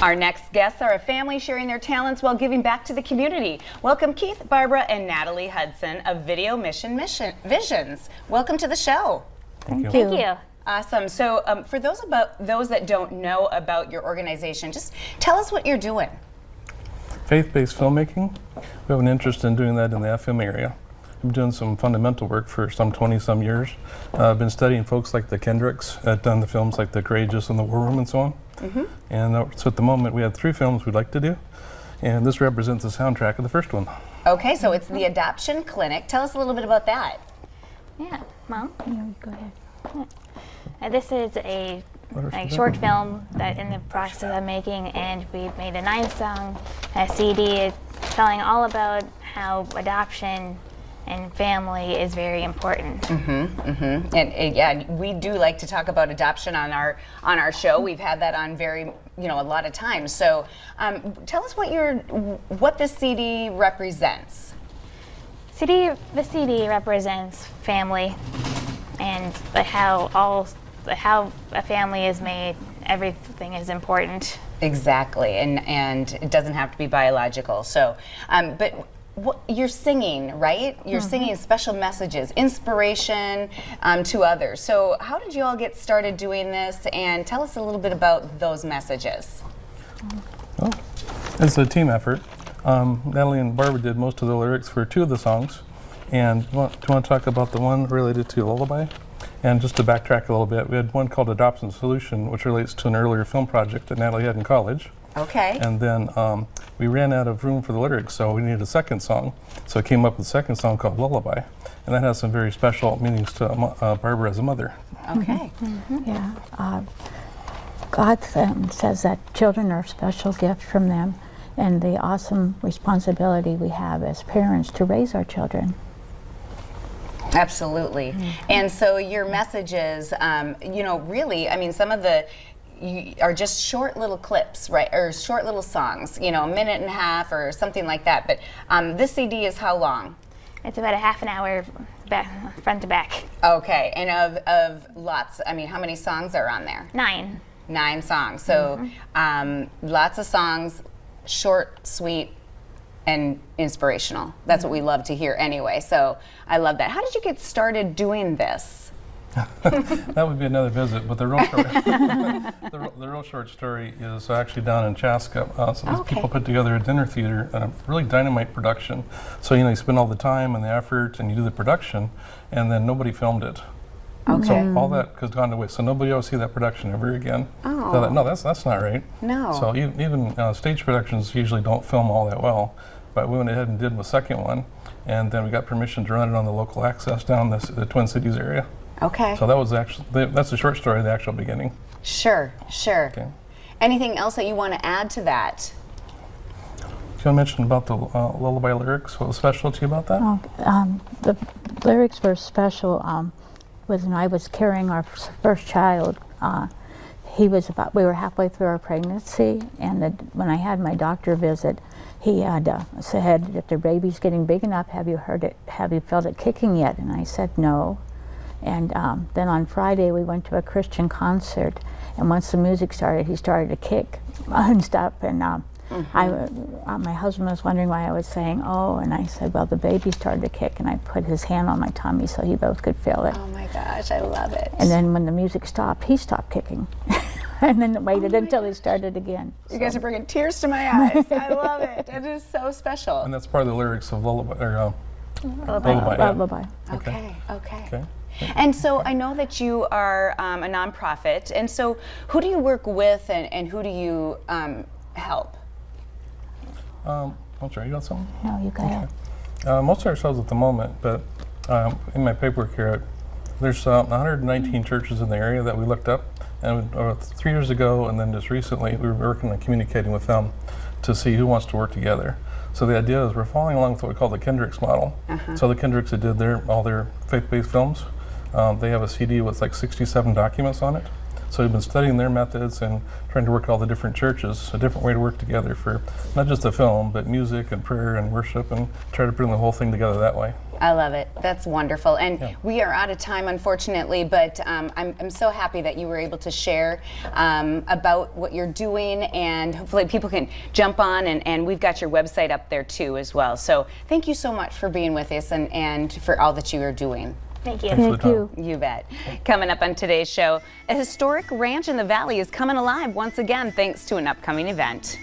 Our next guests are a family sharing their talents while giving back to the community. Welcome Keith, Barbara, and Natalie Hudson of Video Mission Visions. Welcome to the show. Thank you. Thank you. Awesome. So for those that don't know about your organization, just tell us what you're doing. Faith-based filmmaking. We have an interest in doing that in the FM area. I've been doing some fundamental work for some 20-some years. I've been studying folks like the Kendricks that done the films like The Courageous and The War Room and so on. And so at the moment we have 3 films we'd like to do, and this represents the soundtrack of the first one. Okay, so it's the Adoption Clinic. Tell us a little bit about that. Yeah, Mom? Go ahead. This is a short film that in the process of making, and we've made a 9-song CD telling all about how adoption and family is very important. And yeah, we do like to talk about adoption on our show. We've had that on a lot of times. So tell us what this CD represents. The CD represents family and how a family is made. Everything is important. Exactly, and it doesn't have to be biological. So, but you're singing, right? You're singing special messages, inspiration to others. So how did you all get started doing this? And tell us a little bit about those messages. Well, it's a team effort. Natalie and Barbara did most of the lyrics for 2 of the songs. And do you want to talk about the one related to Lullaby? And just to backtrack a little bit, we had one called Adoption Solution, which relates to an earlier film project that Natalie had in college. Okay. And then we ran out of room for the lyrics, so we needed a second song. So I came up with a second song called Lullaby. And that has some very special meanings to Barbara as a mother. Okay. Yeah. God says that children are a special gift from them, and the awesome responsibility we have as parents to raise our children. Absolutely. And so your messages, really, I mean, some of are just short little clips, right? Or short little songs, a minute and a half or something like that. But this CD is how long? It's about a half an hour front to back. Okay. And of lots, I mean, how many songs are on there? 9. 9 songs. So lots of songs, short, sweet, and inspirational. That's what we love to hear anyway. So I love that. How did you get started doing this? That would be another visit, but the real short, the real short story is actually down in Chaska. So these people put together a dinner theater, a really dynamite production. So you spend all the time and the effort, and you do the production, and then nobody filmed it. Okay. So all that has gone to waste. So nobody will see that production ever again. Oh. So no, that's not right. No. So even stage productions usually don't film all that well. But we went ahead and did the second one, and then we got permission to run it on the local access down the Twin Cities area. Okay. So that was that's the short story of the actual beginning. Sure. Okay. Anything else that you want to add to that? Do you want to mention about the Lullaby lyrics? What was special to you about that? The lyrics were special. When I was carrying our first child, we were halfway through our pregnancy, and when I had my doctor visit, he had said, "If the baby's getting big enough, have you felt it kicking yet?" And I said, "No." And then on Friday we went to a Christian concert, and once the music started, he started to kick and stuff. And my husband was wondering why I was saying "oh," and I said, "Well, the baby started to kick," and I put his hand on my tummy so he both could feel it. Oh my gosh, I love it. And then when the music stopped, he stopped kicking. And then waited until he started again. You guys are bringing tears to my eyes. I love it. It is so special. And that's part of the lyrics of Lullaby. Lullaby. Okay. And so I know that you are a nonprofit, and so who do you work with, and who do you help? I'm sorry, you got something? No, you go ahead. Most of ourselves at the moment, but in my paperwork here, there's 119 churches in the area that we looked up. And 3 years ago, and then just recently, we were working on communicating with them to see who wants to work together. So the idea is we're following along with what we call the Kendricks model. So the Kendricks that did all their faith-based films, they have a CD with like 67 documents on it. So we've been studying their methods and trying to work with all the different churches, a different way to work together for not just the film, but music and prayer and worship, and try to bring the whole thing together that way. I love it. That's wonderful. And we are out of time, unfortunately, but I'm so happy that you were able to share about what you're doing, and hopefully people can jump on, and we've got your website up there too as well. So thank you so much for being with us and for all that you are doing. Thank you. Thanks for the Thank you. time. You bet. Coming up on today's show, a historic ranch in the valley is coming alive once again thanks to an upcoming event.